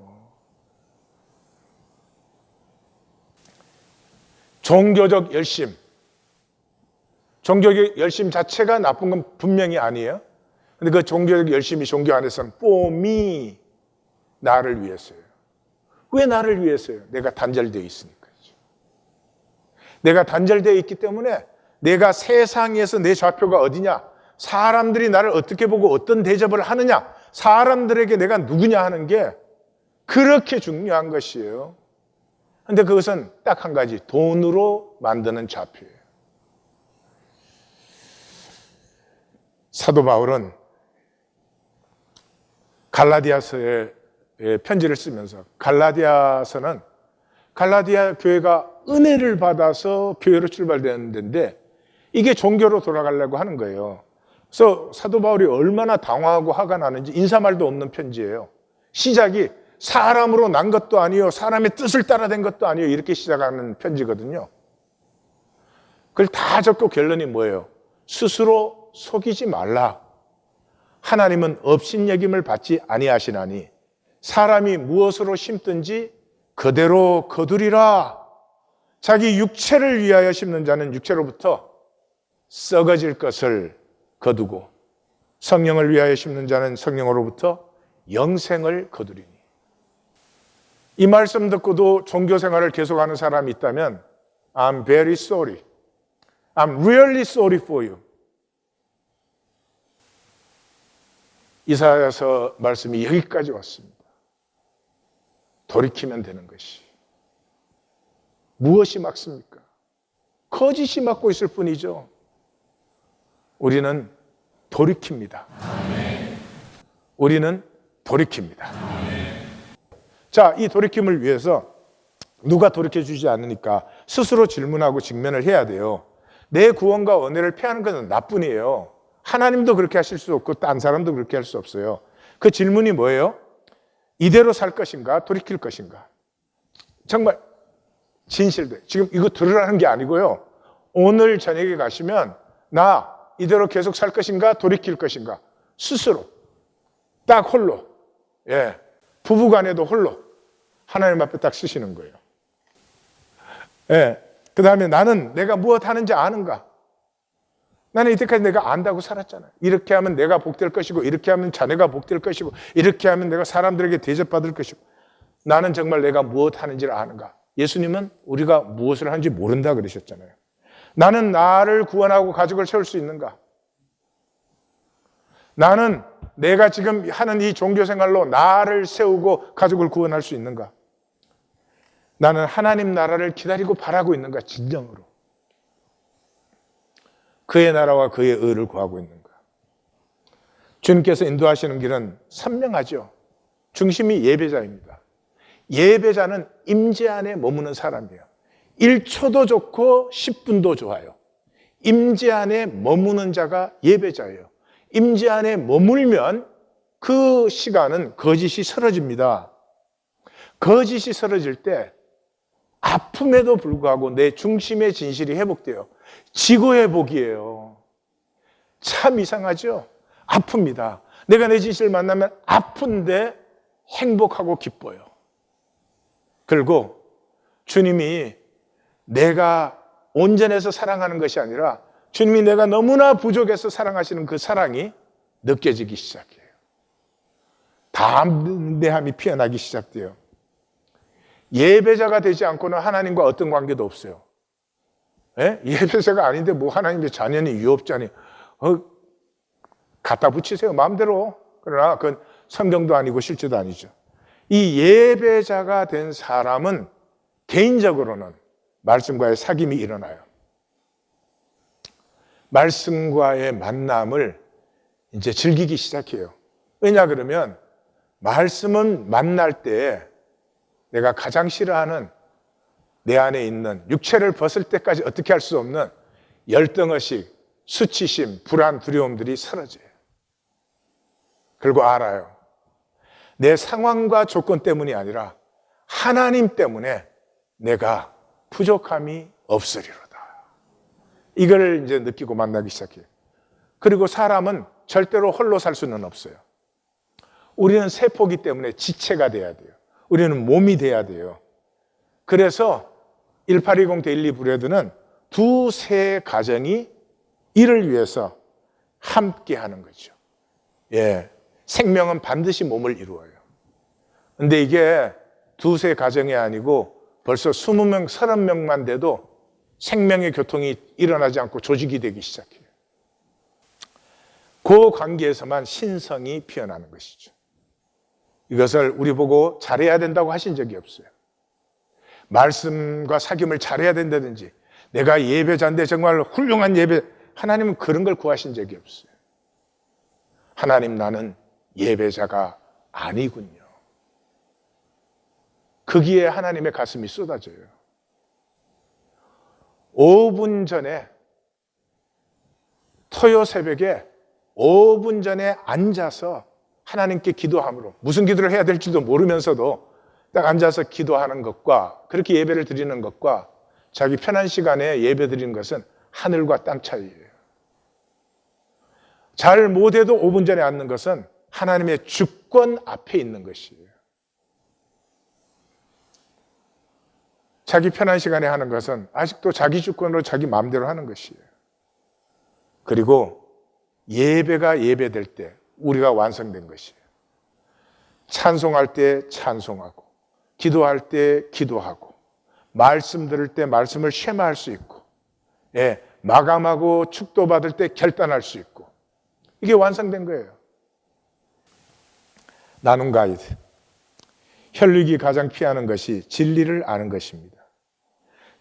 종교적 열심. 종교적 열심 자체가 나쁜 건 분명히 아니에요. 근데 그 종교적 열심이 종교 안에서는 for me, 나를 위해서요. 왜 나를 위해서요? 내가 단절되어 있으니까요. 내가 단절되어 있기 때문에 내가 세상에서 내 좌표가 어디냐, 사람들이 나를 어떻게 보고 어떤 대접을 하느냐, 사람들에게 내가 누구냐 하는 게 그렇게 중요한 것이에요. 근데 그것은 딱 한 가지, 돈으로 만드는 좌표예요. 사도 바울은 갈라디아서에 편지를 쓰면서 갈라디아서는 갈라디아 교회가 은혜를 받아서 교회로 출발되는 데인데 이게 종교로 돌아가려고 하는 거예요. 그래서 사도 바울이 얼마나 당황하고 화가 나는지 인사말도 없는 편지예요. 시작이 사람으로 난 것도 아니요, 사람의 뜻을 따라 된 것도 아니요, 이렇게 시작하는 편지거든요. 그걸 다 적고 결론이 뭐예요? 스스로 속이지 말라. 하나님은 업신여김을 받지 아니하시나니 사람이 무엇으로 심든지 그대로 거두리라. 자기 육체를 위하여 심는 자는 육체로부터 썩어질 것을 거두고 성령을 위하여 심는 자는 성령으로부터 영생을 거두리니. 이 말씀 듣고도 종교 생활을 계속하는 사람이 있다면 I'm very sorry. I'm really sorry for you. 이사야서 말씀이 여기까지 왔습니다. 돌이키면 되는 것이. 무엇이 막습니까? 거짓이 막고 있을 뿐이죠. 우리는 돌이킵니다. 우리는 돌이킵니다. 자, 이 돌이킴을 위해서 누가 돌이켜주지 않으니까 스스로 질문하고 직면을 해야 돼요. 내 구원과 은혜를 피하는 것은 나뿐이에요. 하나님도 그렇게 하실 수 없고 딴 사람도 그렇게 할 수 없어요. 그 질문이 뭐예요? 이대로 살 것인가? 돌이킬 것인가? 정말 진실돼. 지금 이거 들으라는 게 아니고요. 오늘 저녁에 가시면 나 이대로 계속 살 것인가? 돌이킬 것인가? 스스로 딱 홀로, 예, 부부간에도 홀로 하나님 앞에 딱 쓰시는 거예요. 예, 그 다음에 나는 내가 무엇 하는지 아는가? 나는 이때까지 내가 안다고 살았잖아. 이렇게 하면 내가 복될 것이고, 이렇게 하면 자네가 복될 것이고, 이렇게 하면 내가 사람들에게 대접받을 것이고, 나는 정말 내가 무엇 하는지를 아는가? 예수님은 우리가 무엇을 하는지 모른다 그러셨잖아요. 나는 나를 구원하고 가족을 세울 수 있는가? 나는 내가 지금 하는 이 종교 생활로 나를 세우고 가족을 구원할 수 있는가? 나는 하나님 나라를 기다리고 바라고 있는가? 진정으로. 그의 나라와 그의 의를 구하고 있는가? 주님께서 인도하시는 길은 선명하죠. 중심이 예배자입니다. 예배자는 임재 안에 머무는 사람이에요. 1초도 좋고 10분도 좋아요. 임재 안에 머무는 자가 예배자예요. 임재 안에 머물면 그 시간은 거짓이 사라집니다. 거짓이 사라질 때 아픔에도 불구하고 내 중심의 진실이 회복돼요. 지고의 복이에요. 참 이상하죠? 아픕니다. 내가 내 진실을 만나면 아픈데 행복하고 기뻐요. 그리고 주님이 내가 온전해서 사랑하는 것이 아니라 주님이 내가 너무나 부족해서 사랑하시는 그 사랑이 느껴지기 시작해요. 담대함이 피어나기 시작돼요. 예배자가 되지 않고는 하나님과 어떤 관계도 없어요. 예? 예배자가 아닌데 뭐 하나님의 자녀니 유업자니 갖다 붙이세요 마음대로. 그러나 그건 성경도 아니고 실제도 아니죠. 이 예배자가 된 사람은 개인적으로는 말씀과의 사귐이 일어나요. 말씀과의 만남을 이제 즐기기 시작해요. 왜냐 그러면 말씀은 만날 때 내가 가장 싫어하는 내 안에 있는 육체를 벗을 때까지 어떻게 할 수 없는 열등의식, 수치심, 불안, 두려움들이 사라져요. 그리고 알아요. 내 상황과 조건 때문이 아니라 하나님 때문에 내가 부족함이 없으리로다. 이걸 이제 느끼고 만나기 시작해요. 그리고 사람은 절대로 홀로 살 수는 없어요. 우리는 세포기 때문에 지체가 돼야 돼요. 우리는 몸이 돼야 돼요. 그래서 1820 데일리 브레드는 두세 가정이 이를 위해서 함께 하는 거죠. 예. 생명은 반드시 몸을 이루어요. 근데 이게 두세 가정이 아니고 벌써 20명, 30명만 돼도 생명의 교통이 일어나지 않고 조직이 되기 시작해요. 그 관계에서만 신성이 피어나는 것이죠. 이것을 우리 보고 잘해야 된다고 하신 적이 없어요. 말씀과 사귐을 잘해야 된다든지 내가 예배자인데 정말 훌륭한 예배, 하나님은 그런 걸 구하신 적이 없어요. 하나님 나는 예배자가 아니군요. 거기에 하나님의 가슴이 쏟아져요. 5분 전에 토요 새벽에 5분 전에 앉아서 하나님께 기도함으로 무슨 기도를 해야 될지도 모르면서도 딱 앉아서 기도하는 것과 그렇게 예배를 드리는 것과 자기 편한 시간에 예배 드리는 것은 하늘과 땅 차이예요. 잘 못해도 5분 전에 앉는 것은 하나님의 주권 앞에 있는 것이에요. 자기 편한 시간에 하는 것은 아직도 자기 주권으로 자기 마음대로 하는 것이에요. 그리고 예배가 예배될 때 우리가 완성된 것이에요. 찬송할 때 찬송하고 기도할 때 기도하고 말씀 들을 때 말씀을 쉐마할 수 있고 마감하고 축도받을 때 결단할 수 있고 이게 완성된 거예요. 나눔 가이드. 혈육이 가장 피하는 것이 진리를 아는 것입니다.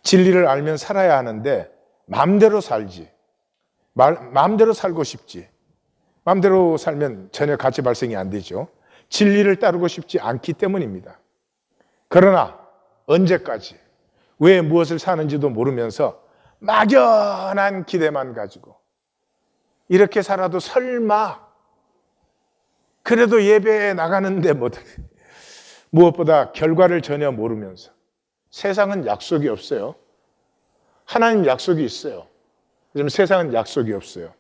진리를 알면 살아야 하는데 마음대로 살지. 마음대로 살고 싶지. 마음대로 살면 전혀 가치 발생이 안 되죠. 진리를 따르고 싶지 않기 때문입니다. 그러나 언제까지 왜 무엇을 사는지도 모르면서 막연한 기대만 가지고 이렇게 살아도 설마 그래도 예배에 나가는데 무엇보다 결과를 전혀 모르면서 세상은 약속이 없어요. 하나님 약속이 있어요. 그럼 세상은 약속이 없어요.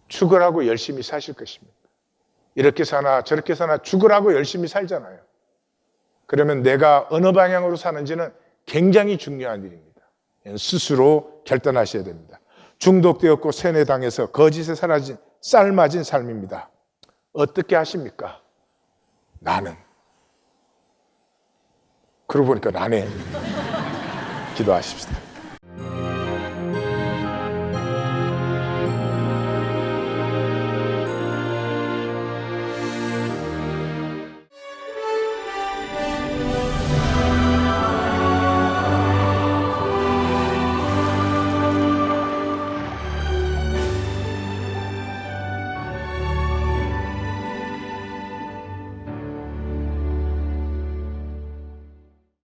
죽으라고 열심히 사실 것입니다. 이렇게 사나 저렇게 사나 죽으라고 열심히 살잖아요. 그러면 내가 어느 방향으로 사는지는 굉장히 중요한 일입니다. 스스로 결단하셔야 됩니다. 중독되었고 세뇌당해서 거짓에 사라진 삶아진 삶입니다. 어떻게 하십니까? 나는. 그러고 보니까 나네. 기도하십시다.